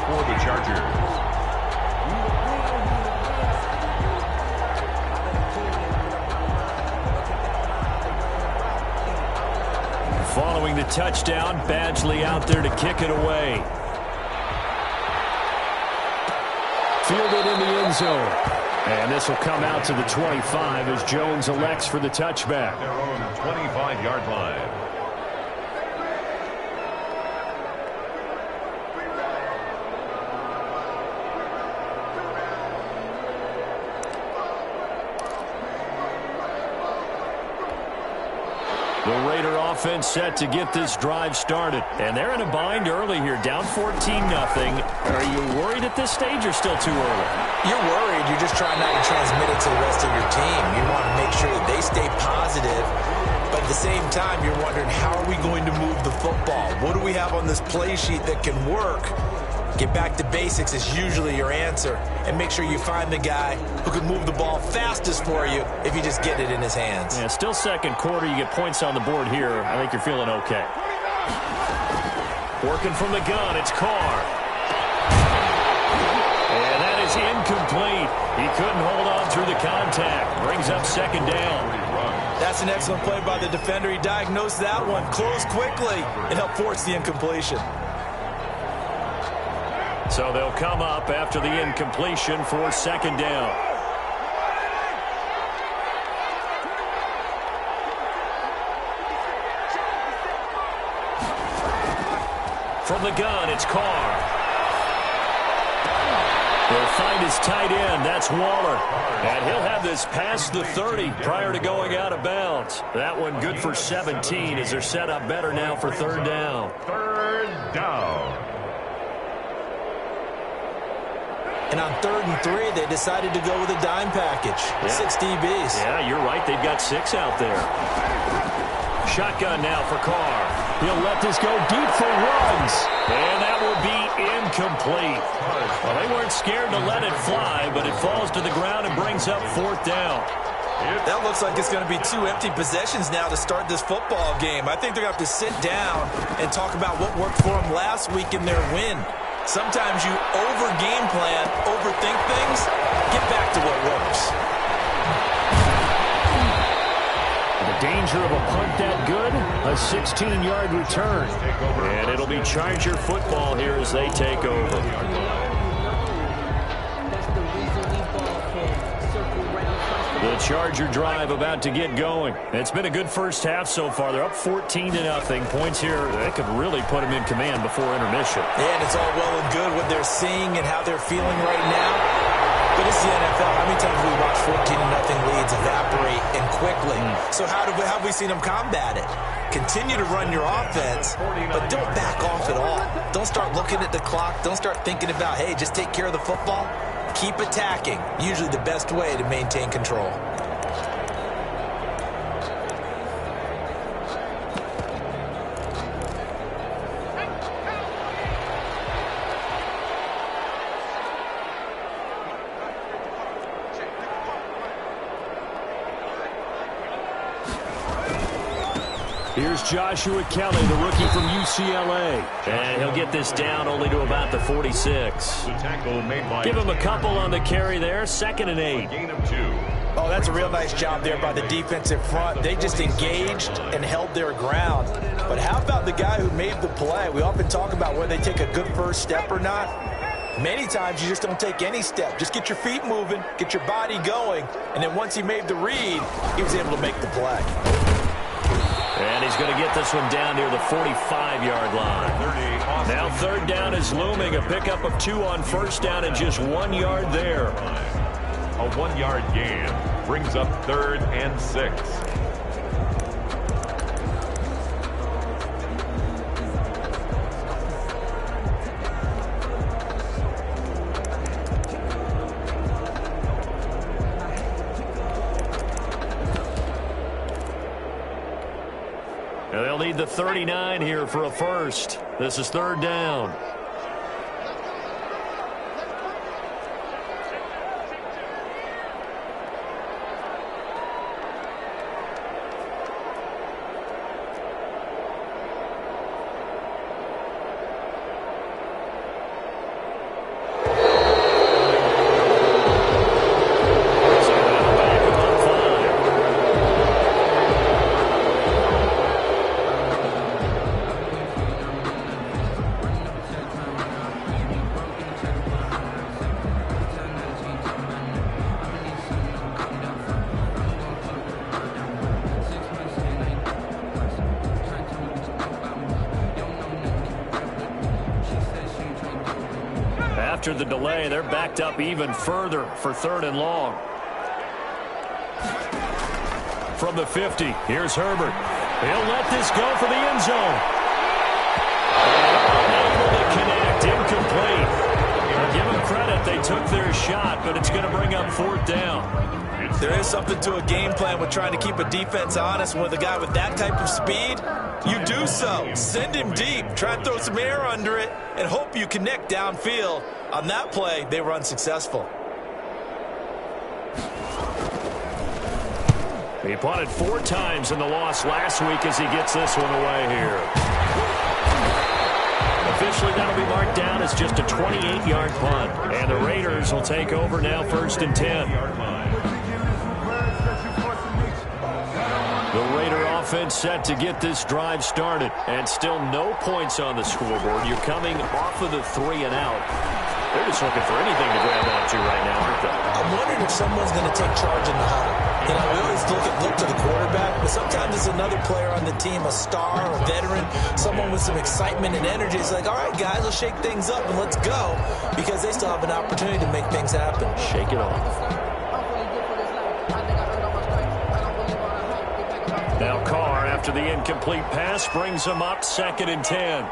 for the Chargers. Following the touchdown, Badgley out there to kick it away. Fielded in the end zone. And this will come out to the 25 as Jones elects for the touchback. Their own 25-yard line. The Raider offense set to get this drive started. And they're in a bind early here, down 14-0. Are you worried at this stage or still too early? You're worried. You're just trying not to transmit it to the rest of your team. You want to make sure that they stay positive. But at the same time, you're wondering, how are we going to move the football? What do we have on this play sheet that can work? Get back to basics is usually your answer. And make sure you find the guy who can move the ball fastest for you if you just get it in his hands. Yeah, still second quarter. You get points on the board here. I think you're feeling okay. Working from the gun, it's Carr. And that is incomplete. He couldn't hold on through the contact. Brings up second down. That's an excellent play by the defender. He diagnosed that one, closed quickly, and helped force the incompletion. So they'll come up after the incompletion for second down. From the gun, it's Carr. They'll find his tight end. That's Waller. And he'll have this past the 30 prior to going out of bounds. That one good for 17 as they're set up better now for third down. Third down. And on 3rd and 3, they decided to go with a dime package. Yeah. 6 DBs. Yeah, you're right. They've got 6 out there. Shotgun now for Carr. He'll let this go deep for runs. And that will be incomplete. Well, they weren't scared to let it fly, but it falls to the ground and brings up 4th down. That looks like it's going to be 2 empty possessions now to start this football game. I think they're going to have to sit down and talk about what worked for them last week in their win. Sometimes you over-game plan, overthink things, get back to what works. The danger of a punt that good, a 16-yard return. And it'll be Charger football here as they take over. The Charger drive about to get going. It's been a good first half so far. They're up 14-0. Points here, they could really put them in command before intermission. Yeah, and it's all well and good what they're seeing and how they're feeling right now. But it's the NFL. How many times have we watched 14-0 leads evaporate and quickly? So how have we seen them combat it? Continue to run your offense, but don't back off at all. Don't start looking at the clock. Don't start thinking about, hey, just take care of the football. Keep attacking. Usually the best way to maintain control. Here's Joshua Kelly, the rookie from UCLA. And he'll get this down only to about the 46. Give him a couple on the carry there. 2nd and 8. Oh, that's a real nice job there by the defensive front. They just engaged and held their ground. But how about the guy who made the play? We often talk about whether they take a good first step or not. Many times you just don't take any step. Just get your feet moving, get your body going. And then once he made the read, he was able to make the play. And he's going to get this one down near the 45-yard line. Now 3rd down is looming. A pickup of 2 on 1st down and just 1 yard there. A 1-yard gain brings up 3rd and 6. They'll need the 39 here for a first. This is 3rd down. after the delay. They're backed up even further for 3rd and long. From the 50, here's Herbert. He'll let this go for the end zone. Unable to connect, incomplete. Now give them credit, they took their shot, but it's going to bring up 4th down. There is something to a game plan with trying to keep a defense honest. With a guy with that type of speed, you do so. Send him deep, try and throw some air under it, and hope you connect downfield. On that play, they were unsuccessful. He punted 4 times in the loss last week as he gets this one away here. Officially, that'll be marked down as just a 28-yard punt. And the Raiders will take over now 1st and 10. The Raider offense set to get this drive started. And still no points on the scoreboard. You're coming off of the 3 and out. They're just looking for anything to grab onto right now, aren't they? I'm wondering if someone's going to take charge in the huddle. You know, we always look to the quarterback, but sometimes it's another player on the team, a star, a veteran, someone with some excitement and energy. It's like, all right, guys, let's shake things up and let's go, because they still have an opportunity to make things happen. Shake it off. Now Carr, after the incomplete pass, brings him up 2nd and 10.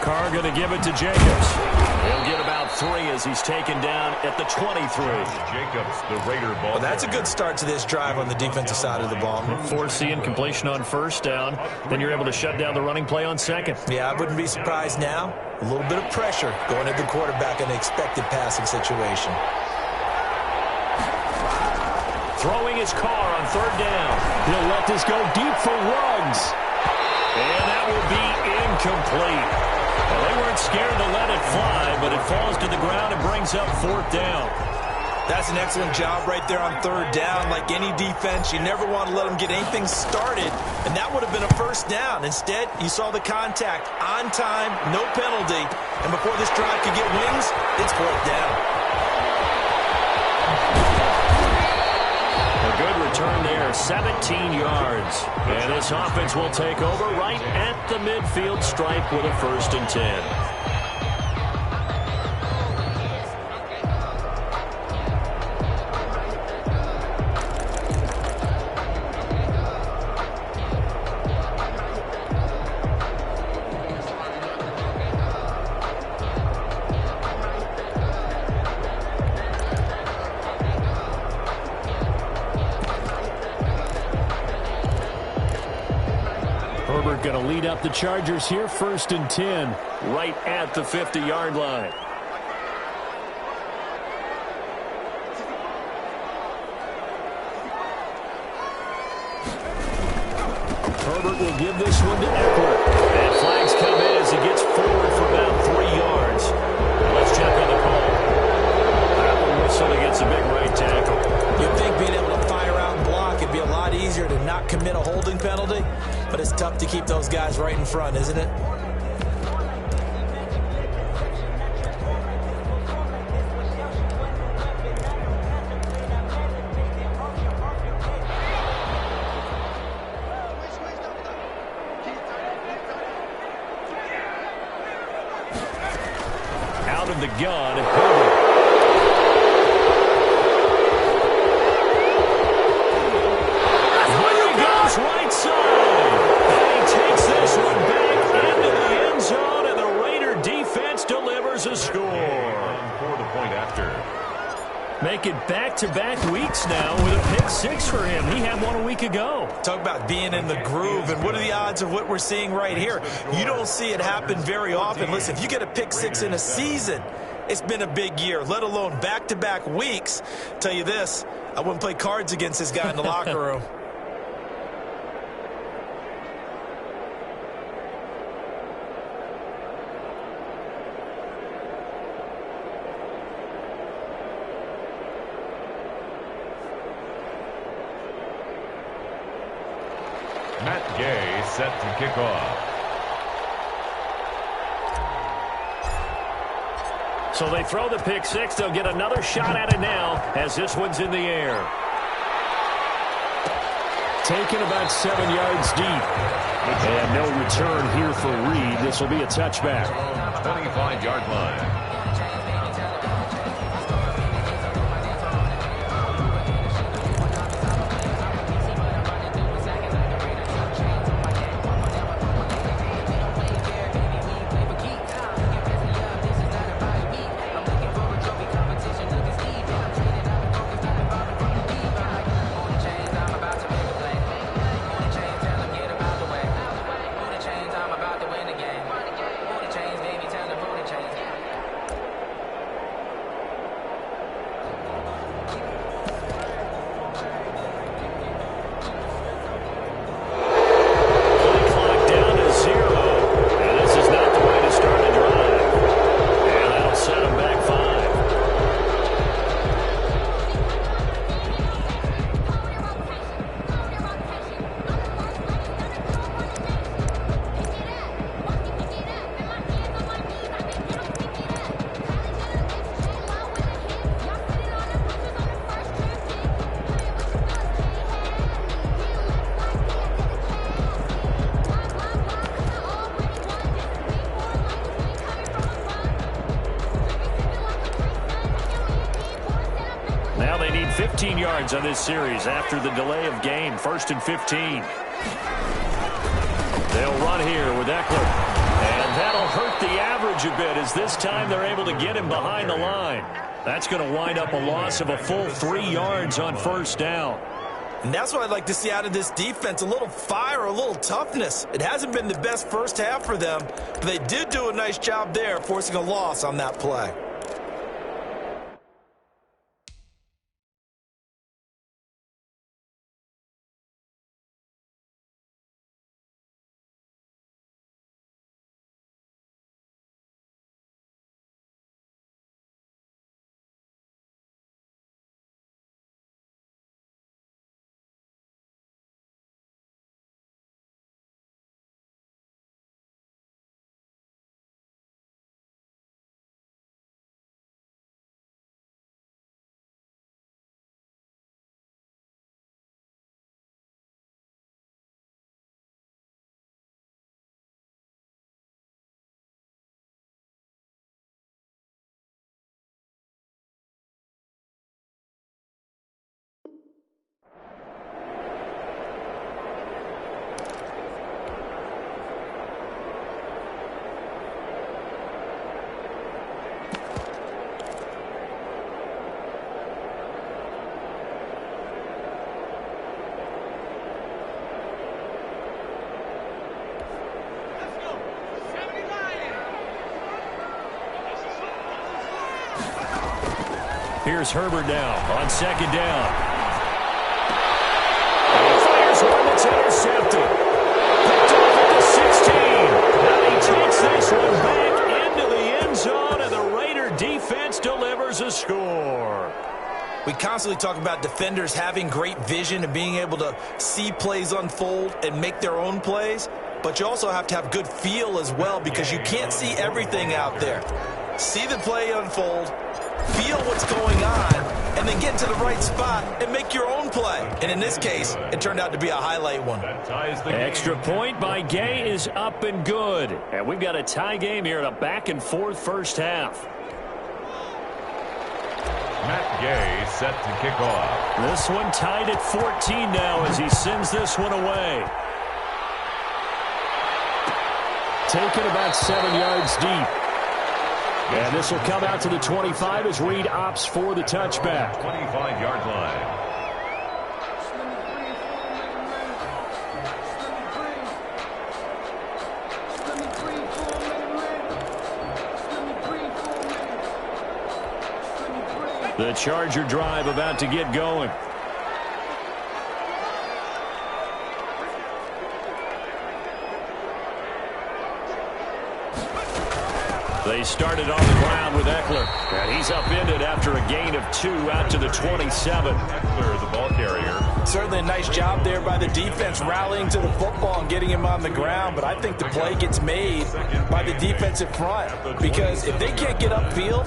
Carr going to give it to Jacobs. He'll get about 3 as he's taken down at the 23. Jacobs, the Raider ball. Well, that's a good start to this drive on the defensive side of the ball. Force the incompletion on 1st down. Then you're able to shut down the running play on 2nd. Yeah, I wouldn't be surprised now. A little bit of pressure going at the quarterback in an expected passing situation. Throwing his Carr on 3rd down. He'll let this go deep for Ruggs. And that will be incomplete. Well, they weren't scared to let it fly, but it falls to the ground and brings up 4th down. That's an excellent job right there on 3rd down. Like any defense, you never want to let them get anything started, and that would have been a 1st down. Instead, you saw the contact on time, no penalty, and before this drive could get wings, it's 4th down. A good return there, 17 yards. And this offense will take over right at the midfield stripe with a 1st and 10. Going to lead up the Chargers here, 1st and 10, right at the 50-yard line. Herbert will give this one to Eckler. And flags come in as he gets forward for about 3 yards. Let's check on the call. That one whistled against a big right tackle. You'd think being able to fire out and block, it'd be a lot easier to not commit a holding penalty. But it's tough to keep those guys right in front, isn't it? Out of the gun, Herbert. Right side. And he takes this one back into the end zone, and the Raider defense delivers a score. For the point after. Make it back-to-back weeks now with a pick 6 for him. He had one a week ago. Talk about being in the groove, and what are the odds of what we're seeing right here? You don't see it happen very often. Listen, if you get a pick 6 in a season, it's been a big year, let alone back-to-back weeks. Tell you this, I wouldn't play cards against this guy in the locker room. Matt Gay set to kick off. So they throw the pick 6. They'll get another shot at it now as this one's in the air. Taken about 7 yards deep. And no return here for Reed. This will be a touchback. 25-yard line. Now they need 15 yards on this series after the delay of game. 1st and 15. They'll run here with Eckler. And that'll hurt the average a bit as this time they're able to get him behind the line. That's going to wind up a loss of a full 3 yards on 1st down. And that's what I'd like to see out of this defense, a little fire, a little toughness. It hasn't been the best first half for them, but they did do a nice job there forcing a loss on that play. Here's Herbert now on 2nd down. He fires one that's intercepted. Picked off at the 16. Now he takes this one back into the end zone, and the Raider defense delivers a score. We constantly talk about defenders having great vision and being able to see plays unfold and make their own plays, but you also have to have good feel as well because you can't see everything out there. See the play unfold, feel what's going on, and then get into the right spot and make your own play. And in this case, it turned out to be a highlight one. Extra point by Gay is up and good. And we've got a tie game here in a back-and-forth first half. Matt Gay set to kick off. This one tied at 14 now as he sends this one away. Taken about 7 yards deep. And this will come out to the 25 as Reed opts for the touchback. 25-yard line. The Charger drive about to get going. They started on the ground with Eckler. And he's upended after a gain of 2 out to the 27. Eckler, the ball carrier. Certainly a nice job there by the defense rallying to the football and getting him on the ground. But I think the play gets made by the defensive front. Because if they can't get upfield,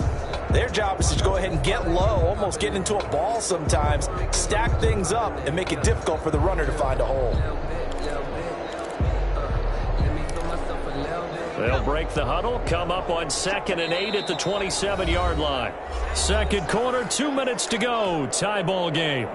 Their job is to go ahead and get low, almost get into a ball sometimes, stack things up, and make it difficult for the runner to find a hole. They'll break the huddle, come up on 2nd and 8 at the 27-yard line. Second quarter, 2 minutes to go. Tie ball game.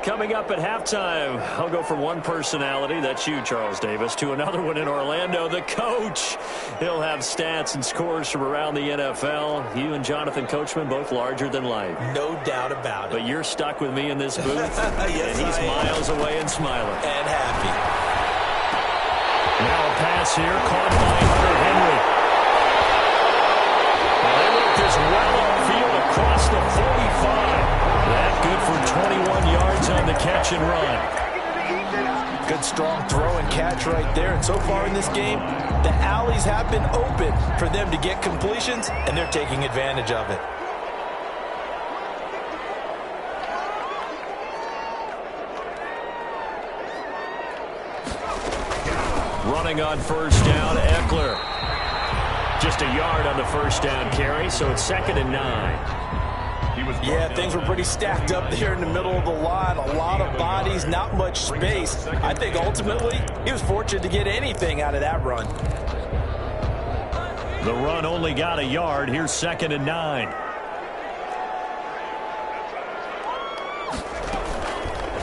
Coming up at halftime, I'll go from one personality, that's you, Charles Davis, to another one in Orlando, the coach. He'll have stats and scores from around the NFL. You and Jonathan Coachman, both larger than life. No doubt about it. But you're stuck with me in this booth, yes, and he's miles away and smiling. And happy. Now a pass here, caught by Hunter Henry. Well, they look this well upfield across the 45. That good for 21 yards on the catch and run. Good strong throw and catch right there. And so far in this game, the alleys have been open for them to get completions, and they're taking advantage of it. Running on first down, Eckler. Just a yard on the first down carry, so it's 2nd and 9. Yeah, things were pretty stacked up there in the middle of the line. A lot of bodies, not much space. I think ultimately he was fortunate to get anything out of that run. The run only got a yard. Here's 2nd and 9.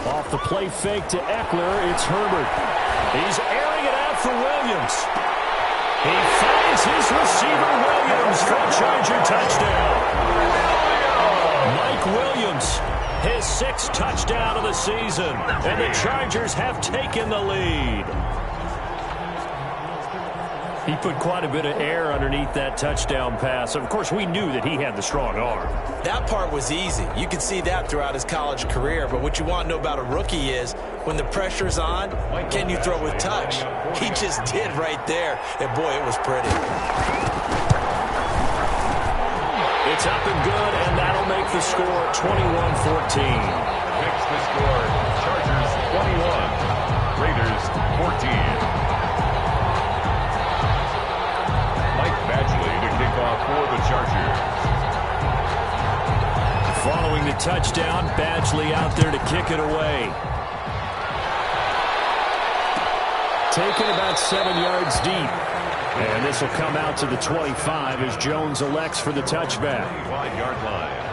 Off the play fake to Eckler, it's Herbert. He's airing it out for Williams. He finds his receiver, Williams, for a Charger touchdown. Mike Williams, his 6th touchdown of the season, and the Chargers have taken the lead. He put quite a bit of air underneath that touchdown pass. Of course, we knew that he had the strong arm. That part was easy. You could see that throughout his college career. But what you want to know about a rookie is when the pressure's on, can you throw with touch? He just did right there. And, boy, it was pretty. It's up and good, and that'll make the score 21-14. Makes the score Chargers 21, Raiders 14. Mike Badgley to kick off for the Chargers. Following the touchdown, Badgley out there to kick it away. Taken about 7 yards deep. And this will come out to the 25 as Jones elects for the touchback. 5-yard line.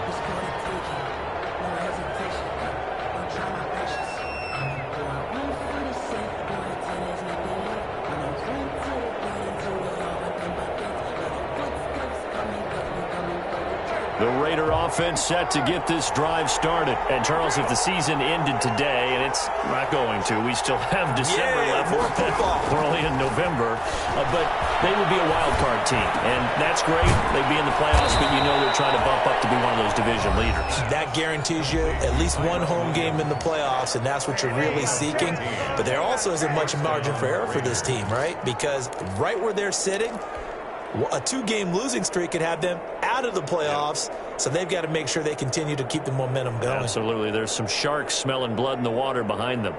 The Raider offense set to get this drive started. And, Charles, if the season ended today, and it's not going to, we still have December left. We're only in November. But they would be a wild card team. And that's great. They'd be in the playoffs, but you know they're trying to bump up to be one of those division leaders. That guarantees you at least one home game in the playoffs, and that's what you're really seeking. But there also isn't much margin for error for this team, right? Because right where they're sitting, a 2-game losing streak could have them out of the playoffs, so they've got to make sure they continue to keep the momentum going. Absolutely. There's some sharks smelling blood in the water behind them.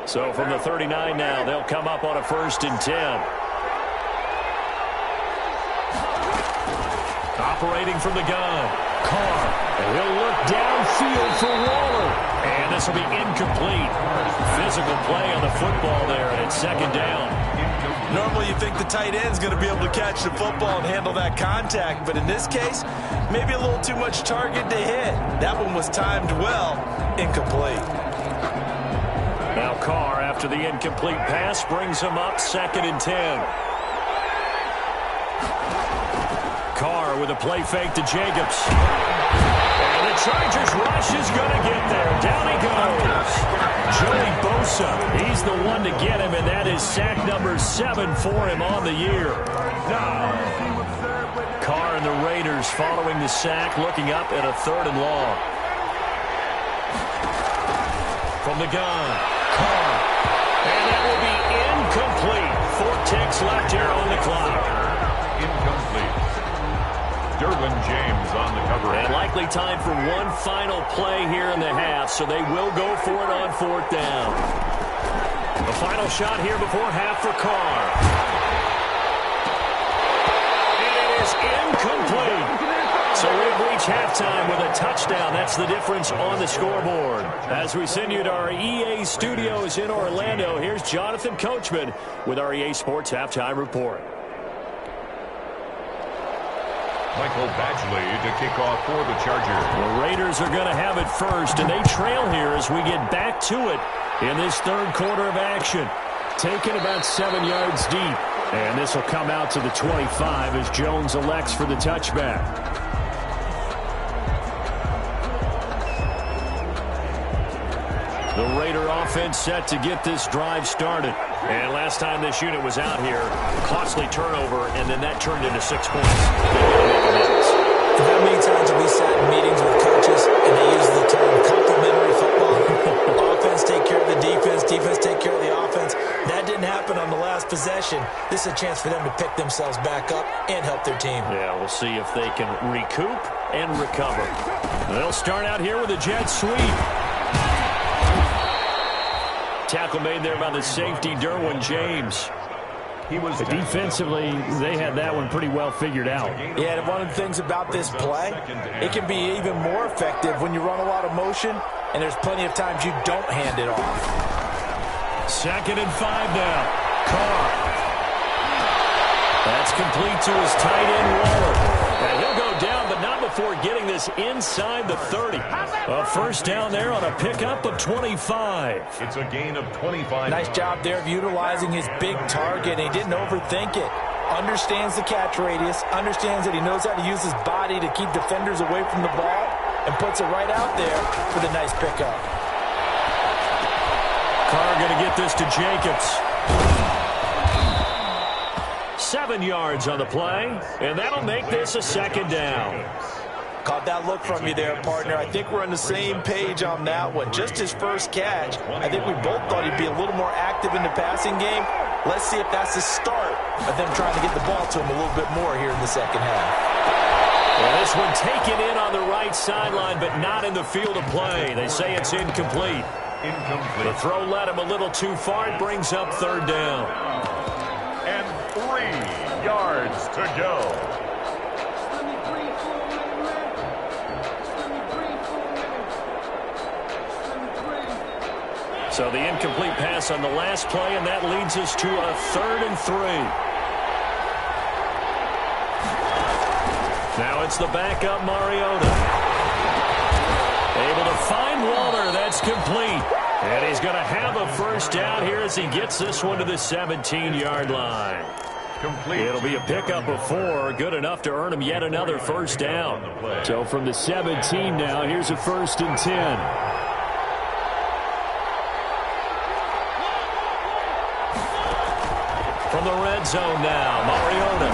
So from the 39 now, they'll come up on a 1st and 10. Operating from the gun, Carr. And he'll look downfield for Waller. And this will be incomplete. Physical play on the football there, and it's 2nd down. Normally you think the tight end's going to be able to catch the football and handle that contact, but in this case, maybe a little too much target to hit. That one was timed well, incomplete. Now Carr, after the incomplete pass, brings him up 2nd and 10. Carr with a play fake to Jacobs. And the Chargers rush is going to get there. Down he goes. Joey Bosa, he's the one to get him, and that is sack number 7 for him on the year. Carr and the Raiders following the sack, looking up at a 3rd and long. from the gun. Carr. And that will be incomplete. 4 ticks left here on the clock. Incomplete. Derwin James on the cover. And likely time for one final play here in the half, so they will go for it on 4th down. The final shot here before half for Carr. And it is incomplete. So we've reached halftime with a touchdown. That's the difference on the scoreboard. As we send you to our EA studios in Orlando, here's Jonathan Coachman with our EA Sports Halftime Report. Michael Badgley to kick off for the Chargers. The Raiders are going to have it first, and they trail here as we get back to it in this 3rd quarter of action. Taken about 7 yards deep, and this will come out to the 25 as Jones elects for the touchback. The Raider offense set to get this drive started. And last time this unit was out here, costly turnover, and then that turned into 6 points. How many times have we sat in meetings with coaches and they use the term complementary football? Offense take care of the defense, defense take care of the offense. That didn't happen on the last possession. This is a chance for them to pick themselves back up and help their team. Yeah, we'll see if they can recoup and recover. They'll start out here with a jet sweep. Tackle made there by the safety, Derwin James. Defensively, they had that one pretty well figured out. Yeah, and one of the things about this play, it can be even more effective when you run a lot of motion, and there's plenty of times you don't hand it off. 2nd and 5 now. Carr. That's complete to his tight end, Waller. And he'll go down, but not before getting this inside the 30. A first down there on a pickup of 25. It's a gain of 25. Nice job there of utilizing his big target. He didn't overthink it. Understands the catch radius. Understands that he knows how to use his body to keep defenders away from the ball. And puts it right out there for the nice pickup. Carr going to get this to Jacobs. 7 yards on the play, and that'll make this a 2nd down. Caught that look from you there, partner. I think we're on the same page on that one. Just his first catch. I think we both thought he'd be a little more active in the passing game. Let's see if that's the start of them trying to get the ball to him a little bit more here in the 2nd half. Well, this one taken in on the right sideline, but not in the field of play. They say it's incomplete. The throw led him a little too far. It brings up 3rd down. And 3 yards to go. So the incomplete pass on the last play, and that leads us to a 3rd and 3. Now it's the backup Mariota. Able to find Waller. That's complete. And he's going to have a first down here as he gets this one to the 17-yard line. Complete. It'll be a pickup of 4, good enough to earn him yet another first down. So from the 17 now, here's a 1st and 10. From the red zone now, Mariota.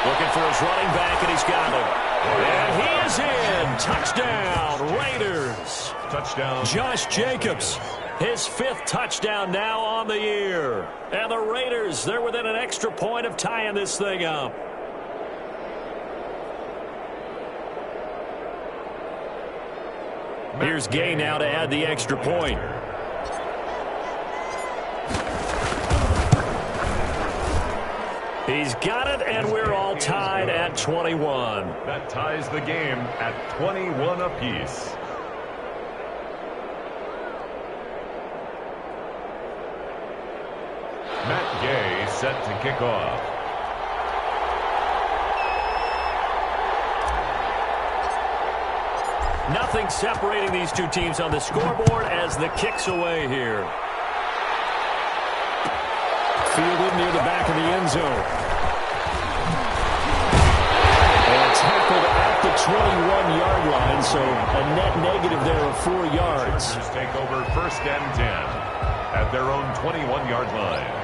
Looking for his running back, and he's got him. And he is in. Touchdown, Raiders. Touchdown. Josh Jacobs, his 5th touchdown now on the year. And the Raiders, they're within an extra point of tying this thing up. Here's Gay now to add the extra point. He's got it, and we're all tied at 21. That ties the game at 21 apiece. Matt Gay set to kick off. Nothing separating these two teams on the scoreboard as the kick's away here. Fielded near the back of the end zone. And tackled at the 21-yard line, so a net negative there of 4 yards. Chargers take over 1st and 10 at their own 21-yard line.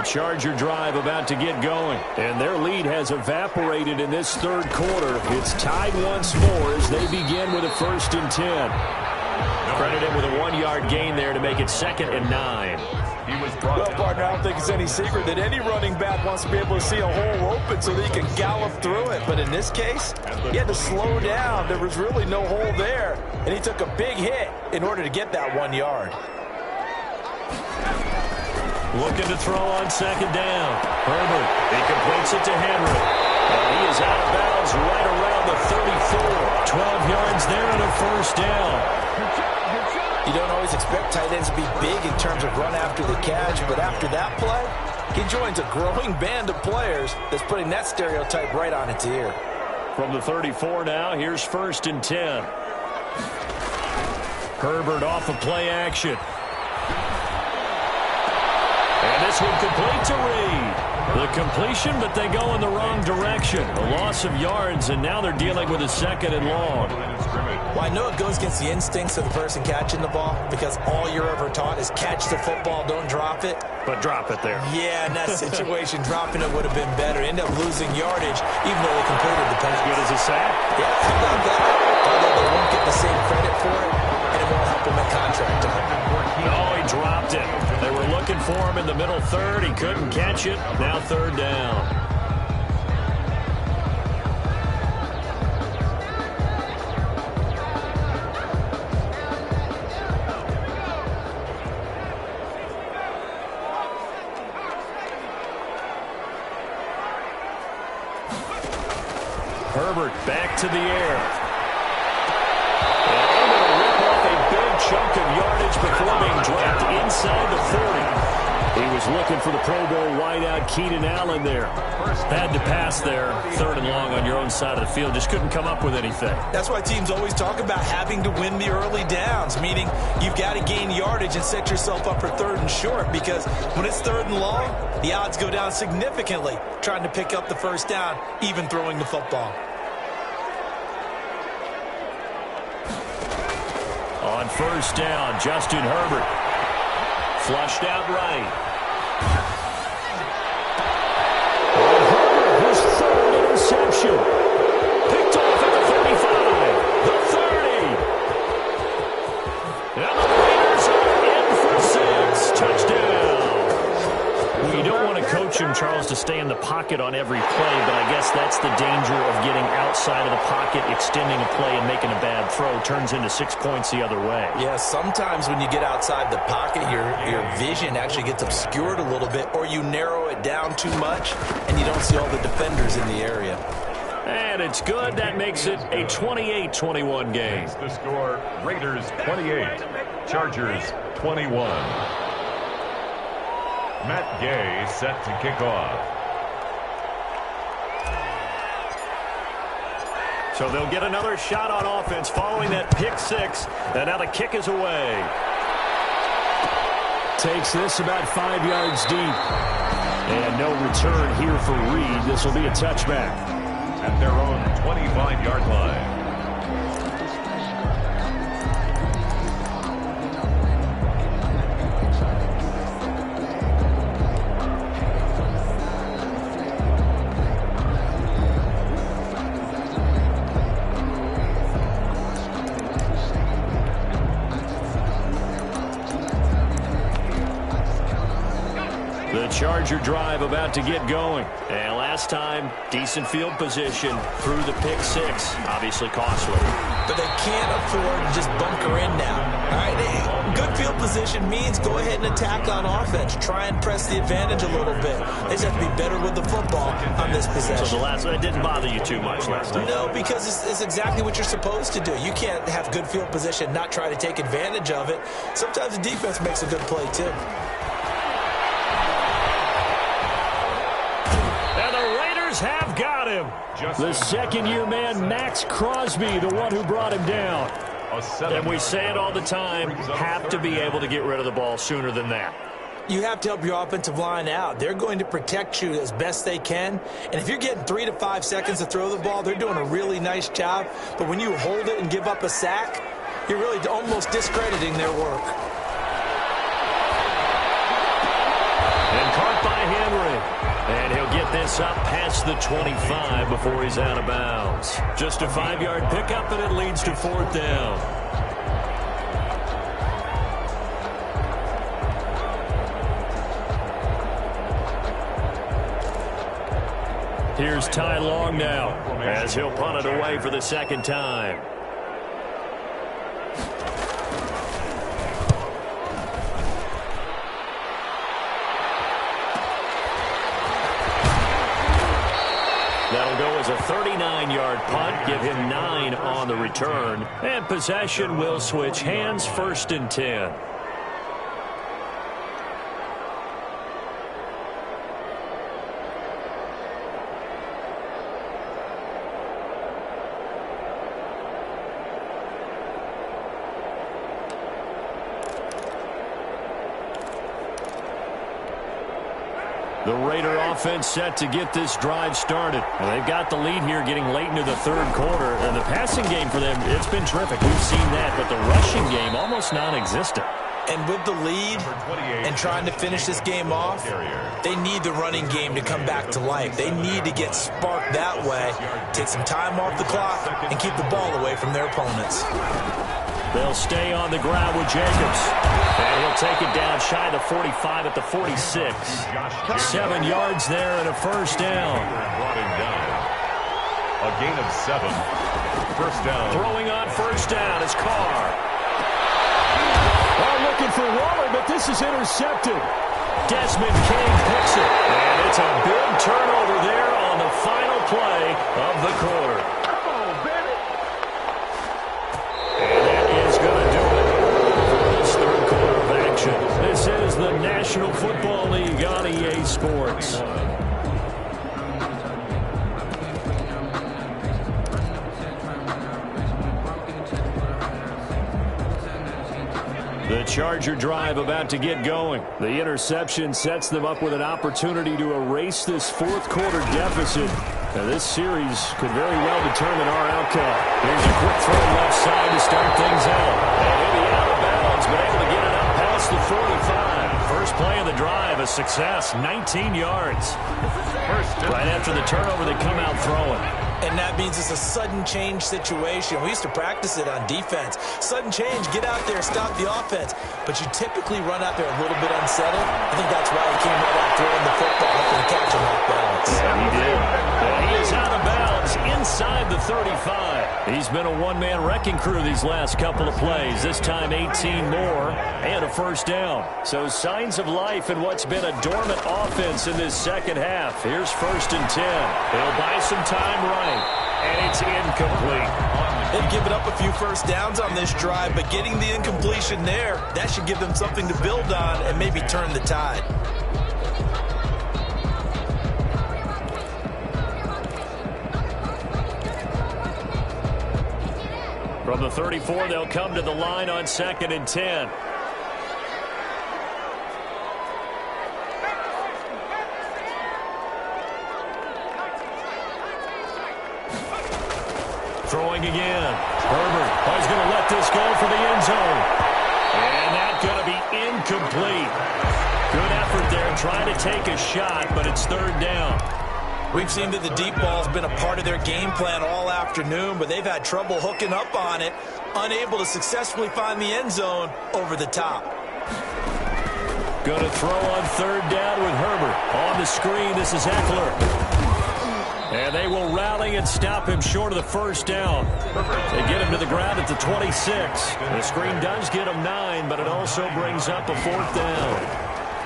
Charger drive about to get going. And their lead has evaporated in this third quarter. It's tied once more as they begin with a 1st and 10. Credited with a 1-yard gain there to make it 2nd and 9. Well, partner, I don't think it's any secret that any running back wants to be able to see a hole open so that he can gallop through it. But in this case, he had to slow down. There was really no hole there, and he took a big hit in order to get that 1 yard. Looking to throw on 2nd down. Herbert, he completes it to Henry. And he is out of bounds right around the 34. 12 yards there and a 1st down. You don't always expect tight ends to be big in terms of run after the catch, but after that play, he joins a growing band of players that's putting that stereotype right on its ear. From the 34 now, here's 1st and 10. Herbert off of play action. And this one complete to Reed. The completion, but they go in the wrong direction. A loss of yards, and now they're dealing with a 2nd and long. Well, I know it goes against the instincts of the person catching the ball because all you're ever taught is catch the football, don't drop it. But drop it there. Yeah, in that situation, dropping it would have been better. End up losing yardage, even though they completed the pass. As good as a sack? Yeah, how about that? Although they won't get the same credit for it, and it won't help them in contract time. Oh, he dropped it. They were looking for him in the middle third. He couldn't catch it. Now 3rd down. Herbert back to the air. And able to rip off a big chunk of yardage before being dropped inside the 40. He was looking for the Pro Bowl wideout Keenan Allen there. Had to pass there. 3rd and long on your own side of the field. Just couldn't come up with anything. That's why teams always talk about having to win the early downs, meaning you've got to gain yardage and set yourself up for 3rd and short, because when it's 3rd and long, the odds go down significantly trying to pick up the 1st down, even throwing the football. On 1st down, Justin Herbert. Flushed out right. And Herbert, his 3rd interception. Picked off at the 35, the 30. And the Raiders are in for 6. Touchdown. Well, you don't want to coach him, Charles, to stay in the pocket on every play, but I guess that's the danger of getting outside of the pocket, extending a play, and making a bad throw. Turns into 6 points the other way. Yeah, sometimes when you get outside the pocket, your vision actually gets obscured a little bit, or you narrow it down too much, and you don't see all the defenders in the area. And it's good. That makes it a 28-21 game. The score, Raiders 28, Chargers 21. Matt Gay set to kick off. So they'll get another shot on offense following that pick 6. And now the kick is away. Takes this about 5 yards deep. And no return here for Reed. This will be a touchback. At their own 25-yard line. Charger drive about to get going. And last time, decent field position through the pick 6. Obviously costly. But they can't afford to just bunker in now. All right, good field position means go ahead and attack on offense. Try and press the advantage a little bit. They just have to be better with the football on this possession. So that didn't bother you too much last time? No, because it's exactly what you're supposed to do. You can't have good field position, not try to take advantage of it. Sometimes the defense makes a good play too. Have got him. The second-year man, Max Crosby, the one who brought him down. And we say it all the time, have to be able to get rid of the ball sooner than that. You have to help your offensive line out. They're going to protect you as best they can. And if you're getting 3 to 5 seconds to throw the ball, they're doing a really nice job. But when you hold it and give up a sack, you're really almost discrediting their work. And caught by him. And he'll get this up past the 25 before he's out of bounds. Just a 5-yard pickup, and it leads to 4th down. Here's Ty Long now, as he'll punt it away for the 2nd time. That'll go as a 39-yard punt, give him 9 on the return. And possession will switch hands, 1st and 10. The Raider offense set to get this drive started. And they've got the lead here getting late into the 3rd quarter. And the passing game for them, it's been terrific. We've seen that. But the rushing game, almost non-existent. And with the lead and trying to finish this game off, they need the running game to come back to life. They need to get sparked that way, take some time off the clock, and keep the ball away from their opponents. They'll stay on the ground with Jacobs. And he'll take it down shy of the 45 at the 46. 7 yards there and a 1st down. Brought him down. A gain of 7. 1st down. Throwing on 1st down is Carr. Well, looking for Waller, but this is intercepted. Desmond King picks it. And it's a big turnover there on the final play of the quarter. This is the National Football League on EA Sports. The Charger drive about to get going. The interception sets them up with an opportunity to erase this 4th quarter deficit. Now, this series could very well determine our outcome. Here's a quick throw left side to start things out. And he'll be out of bounds, but able to get it up past the 45. First play of the drive, a success, 19 yards. Right after the turnover, they come out throwing. And that means it's a sudden change situation. We used to practice it on defense. Sudden change, get out there, stop the offense. But you typically run out there a little bit unsettled. I think that's why he came right out throwing the football, hoping to catch him off balance. He did. And he is out of bounds inside the 35. He's been a one-man wrecking crew these last couple of plays. This time 18 more and a 1st down. So signs of life in what's been a dormant offense in this 2nd half. Here's 1st and 10. He'll buy some time running. And it's incomplete. They've given up a few 1st downs on this drive, but getting the incompletion there, that should give them something to build on and maybe turn the tide. From the 34, they'll come to the line on 2nd and 10. Throwing again. Herbert is going to let this go for the end zone. And that's going to be incomplete. Good effort there trying to take a shot, but it's 3rd down. We've seen that the deep ball's been a part of their game plan all afternoon, but they've had trouble hooking up on it, unable to successfully find the end zone over the top. Going to throw on 3rd down with Herbert. On the screen, this is Eckler. And they will rally and stop him short of the 1st down. They get him to the ground at the 26. The screen does get him 9, but it also brings up a 4th down.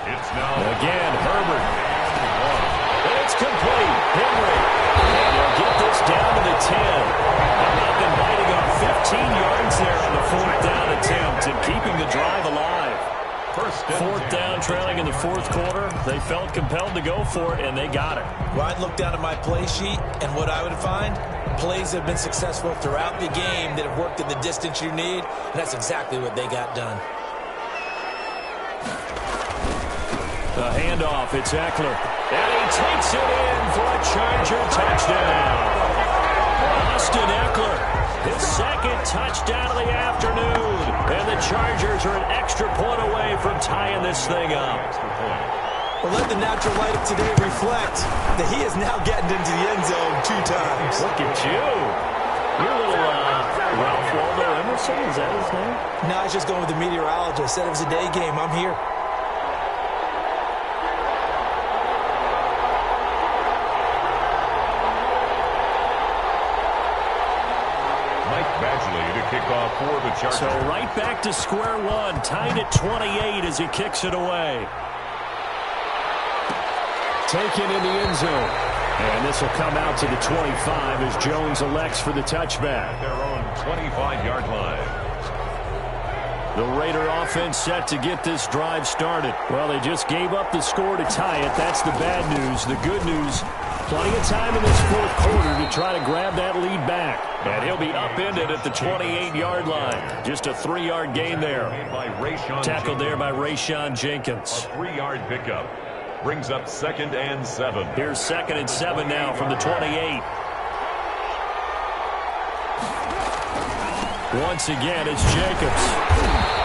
It's now again, Herbert. It's complete. Henry. And they'll get this down to the 10. And they've been biting on 15 yards there on the 4th down attempt and keeping the drive alive. 4th down, trailing in the 4th quarter. They felt compelled to go for it, and they got it. Well, I'd look down at my play sheet, and what I would find, plays have been successful throughout the game that have worked in the distance you need, and that's exactly what they got done. The handoff, it's Eckler. And he takes it in for a Charger touchdown. Austin Eckler. His 2nd touchdown of the afternoon. And the Chargers are an extra point away from tying this thing up. Well, let the natural light of today reflect that he is now getting into the end zone 2 times. Look at you. You're a little Ralph Waldo Emerson, is that his name? No, I was just going with the meteorologist. Said it was a day game. I'm here. Kick off for the Chargers. So right back to square one, tied at 28 as he kicks it away. Taken in the end zone. And this will come out to the 25 as Jones elects for the touchback. At their own 25-yard line. The Raider offense set to get this drive started. Well, they just gave up the score to tie it. That's the bad news. The good news, plenty of time in this fourth quarter to try to grab that lead back. And he'll be upended at the 28-yard line. Just a 3-yard gain there. Tackled there by Rayshon Jenkins. A 3-yard pickup. Brings up 2nd and 7. Here's 2nd and 7 now from the 28. Once again, it's Jacobs.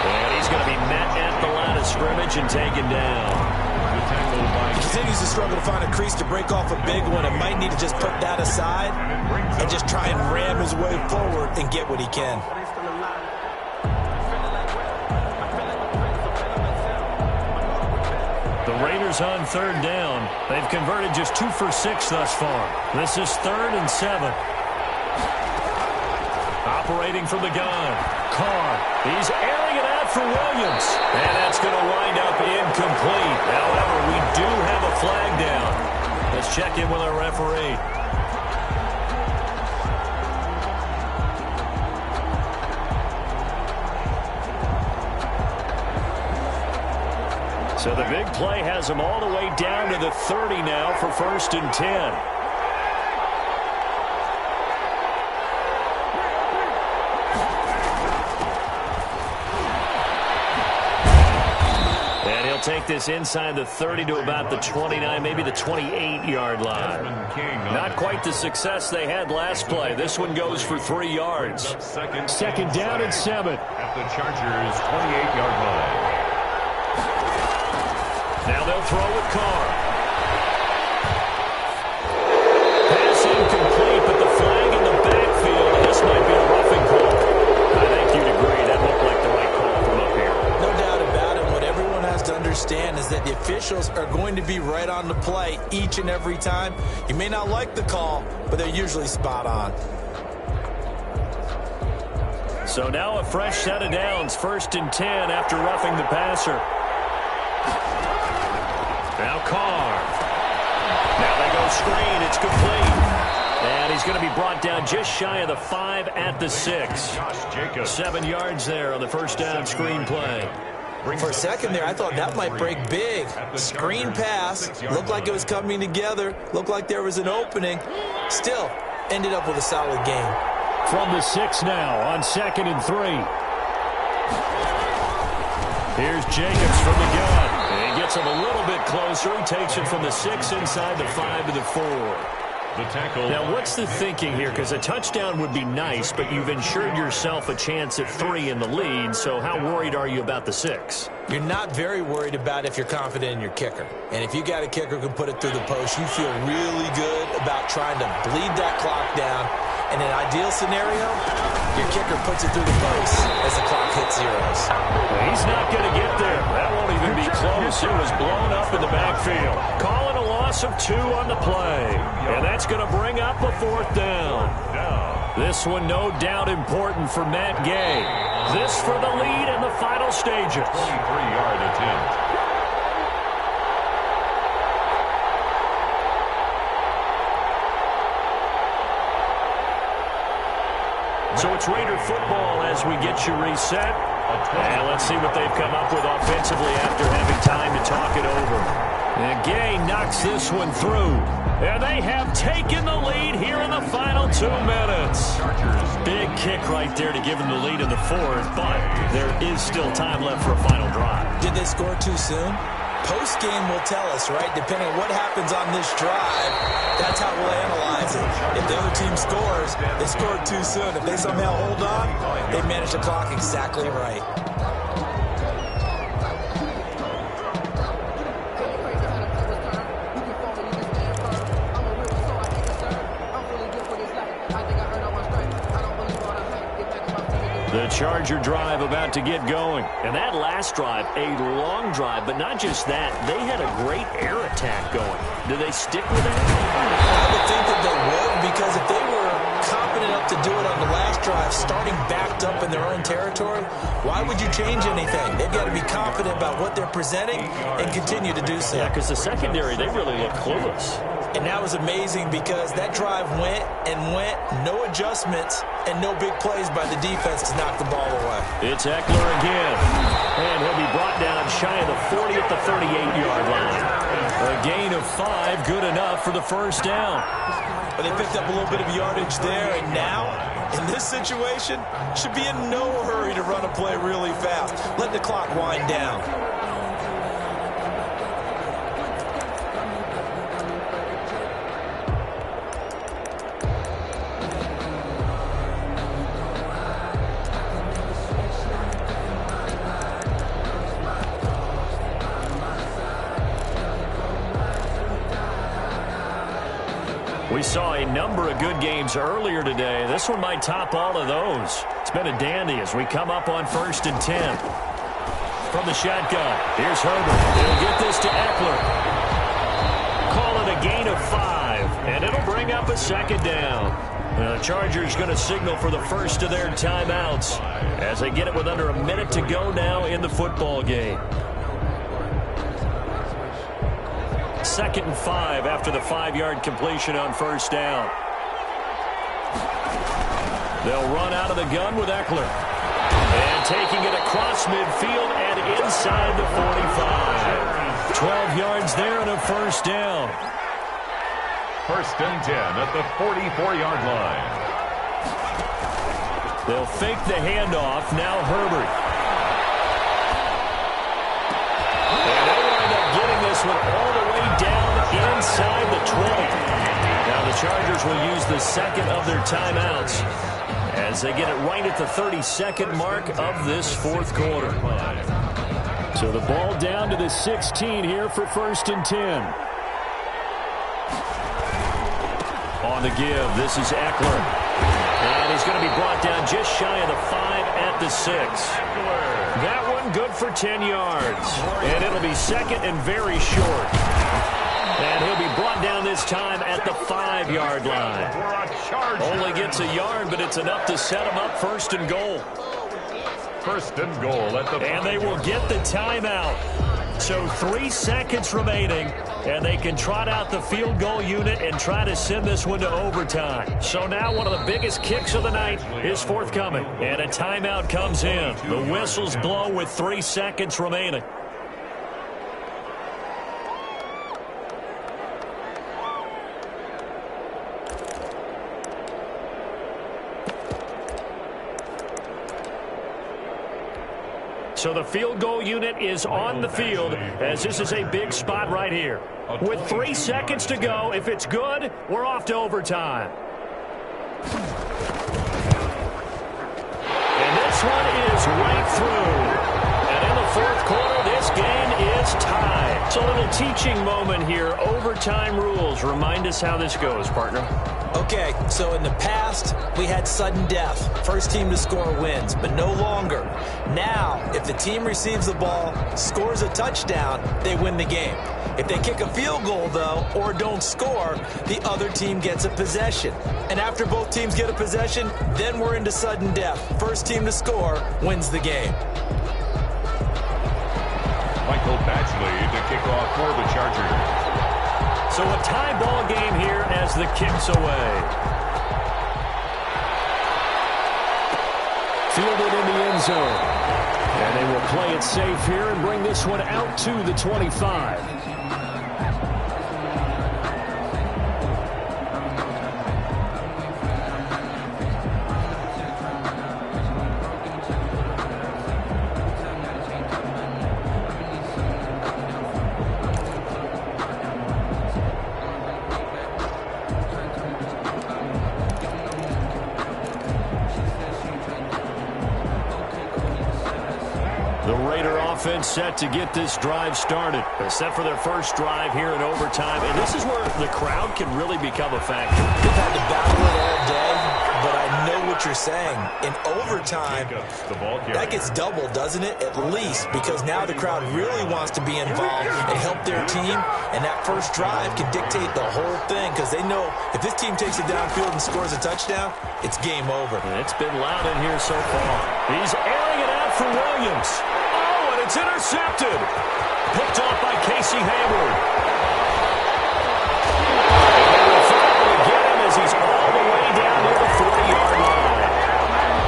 And he's going to be met at the line of scrimmage and taken down. He continues to struggle to find a crease to break off a big one and might need to just put that aside and just try and ram his way forward and get what he can. The Raiders on 3rd down. They've converted just 2 for 6 thus far. This is 3rd and 7. Operating from the gun. Carr. He's airing it out for Williams. And that's going to wind up incomplete. However, we do have a flag down. Let's check in with our referee. So the big play has them all the way down to the 30 now for 1st and 10. Take this inside the 30 to about the 29, maybe the 28-yard line. Not quite the success they had last play. This one goes for 3 yards. 2nd down and 7. At the Chargers' 28-yard line. Now they'll throw with Carr. Pass incomplete, but the flag in the backfield. This might be a roughing call. I think you'd agree that looked like the right call from up here. No doubt about it. What everyone has to understand is that the officials are going to be right on the play each and every time. You may not like the call, but they're usually spot on. So now a fresh set of downs, 1st and 10 after roughing the passer. Now Carr. Now they go screen. It's complete. And he's going to be brought down just shy of the 5 at the 6. 7 yards there on the 1st down screen play. For a second there, I thought that might break big. Screen pass. Looked like it was coming together. Looked like there was an opening. Still, ended up with a solid game. From the 6 now on 2nd and 3. Here's Jacobs from the gun. And he gets him a little bit closer. He takes it from the 6 inside the 5 to the 4. The tackle. Now, what's the thinking here? Because a touchdown would be nice, but you've ensured yourself a chance at 3 in the lead, so how worried are you about the 6? You're not very worried about if you're confident in your kicker. And if you got a kicker who can put it through the post, you feel really good about trying to bleed that clock down. In an ideal scenario, your kicker puts it through the post as the clock hits zeros. He's not going to get there. That won't even be close. It was blown up in the backfield. Calling a loss of 2 on the play. And that's going to bring up a 4th down. This one no doubt important for Matt Gay. This for the lead in the final stages. 23-yard attempt. So it's Raider football as we get you reset. And let's see what they've come up with offensively after having time to talk it over. And Gay knocks this one through. And they have taken the lead here in the final 2 minutes. Big kick right there to give them the lead in the 4th, but there is still time left for a final drive. Did they score too soon? Post-game will tell us, right? Depending on what happens on this drive, that's how we'll analyze it. If the other team scores, they scored too soon. If they somehow hold on, they managed the clock exactly right. The Charger drive about to get going. And that last drive, a long drive, but not just that. They had a great air attack going. Do they stick with that? I would think that they would, because if they were confident enough to do it on the last drive, starting backed up in their own territory, why would you change anything? They've got to be confident about what they're presenting and continue to do so. Yeah, because the secondary, they really look clueless. And that was amazing because that drive went and went, no adjustments, and no big plays by the defense to knock the ball away. It's Eckler again. And he'll be brought down shy of the 40 at the 38-yard line. A gain of 5, good enough for the first down. But they picked up a little bit of yardage there, and now, in this situation, should be in no hurry to run a play really fast. Let the clock wind down. We saw a number of good games earlier today. This one might top all of those. It's been a dandy as we come up on 1st and 10. From the shotgun, here's Herbert. He'll get this to Eckler. Call it a gain of 5, and it'll bring up a second down. The Chargers going to signal for the first of their timeouts as they get it with under a minute to go now in the football game. 2nd and 5 after the 5-yard completion on first down. They'll run out of the gun with Eckler. And taking it across midfield and inside the 45. 12 yards there and a first down. 1st and 10 at the 44-yard line. They'll fake the handoff. Now Herbert. And they'll wind up getting this one all the way down inside the 20. Now the Chargers will use the second of their timeouts as they get it right at the 32nd mark of this fourth quarter. So the ball down to the 16 here for 1st and 10. On the give, this is Eckler. And he's going to be brought down just shy of the 5 at the 6. That one good for 10 yards. And it'll be second and very short. And he'll be brought down this time at the 5-yard line. Only gets a yard, but it's enough to set him up 1st and goal. 1st and goal at the 5. And they will get the timeout. So 3 seconds remaining, and they can trot out the field goal unit and try to send this one to overtime. So now one of the biggest kicks of the night is forthcoming, and a timeout comes in. The whistles blow with 3 seconds remaining. So the field goal unit is on the field as this is a big spot right here. With 3 seconds to go, if it's good, we're off to overtime. And this one is right through. And in the fourth quarter, this game is tied. So a little teaching moment here. Overtime rules. Remind us how this goes, partner. Okay, so in the past, we had sudden death. First team to score wins, but no longer. Now, if the team receives the ball, scores a touchdown, they win the game. If they kick a field goal, though, or don't score, the other team gets a possession. And after both teams get a possession, then we're into sudden death. First team to score wins the game. Michael Badgley to kick off for the Chargers. So a tie ball game here as the kick's away. Fielded in the end zone. And they will play it safe here and bring this one out to the 25. Offense set to get this drive started. They're set for their first drive here in overtime. And this is where the crowd can really become a factor. We've had to battle it all day, but I know what what you're saying. In overtime, that gets doubled, doesn't it? At least, because now the crowd really wants to be involved and help their team, and that first drive can dictate the whole thing because they know if this team takes it downfield and scores a touchdown, it's game over. It's been loud in here so far. He's airing it out for Williams. Oh, and it's intercepted. Picked off by Casey Hayward. They will finally get him as he's all the way down near the 40-yard line.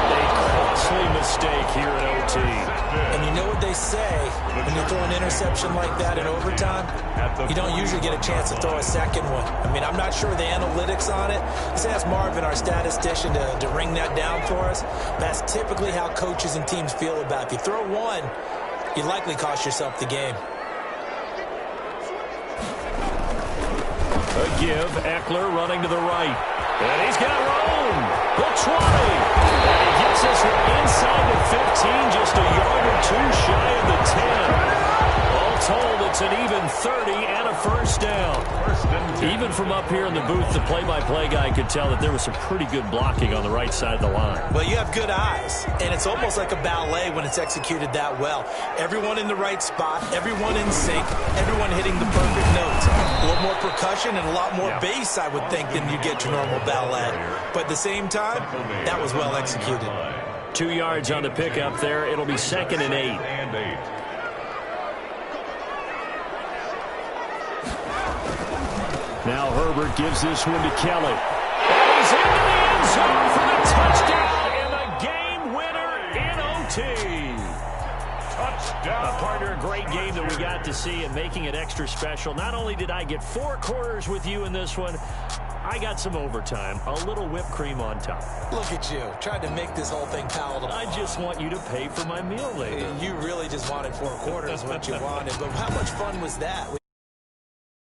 A costly mistake here at OT. And you know what they say, when you throw an interception like that in overtime, you don't usually get a chance to throw a second one. I mean, I'm not sure the analytics on it. Let's ask Marvin, our statistician, to ring that down for us. That's typically how coaches and teams feel about it. If you throw one, you likely cost yourself the game. A give, Eckler running to the right. And he's got room. The 20. And he gets this one inside the 15, just a yard or two shy of the 10. All told, it's an even 30 and a first down. Even from up here in the booth, the play-by-play guy could tell that there was some pretty good blocking on the right side of the line. Well, you have good eyes, and it's almost like a ballet when it's executed that well. Everyone in the right spot, everyone in sync, everyone hitting the perfect notes. A little more percussion and a lot more bass, I would think, than you get your normal ballet. But at the same time, that was well executed. 2 yards on the pickup there. It'll be 2nd and 8. Now Herbert gives this one to Kelly. And he's into the end zone for the touchdown and the game winner in OT. Touchdown. Partner, a great game that we got to see and making it extra special. Not only did I get 4 quarters with you in this one, I got some overtime, a little whipped cream on top. Look at you, tried to make this whole thing palatable. I just want you to pay for my meal later. You really just wanted 4 quarters what you wanted, but how much fun was that?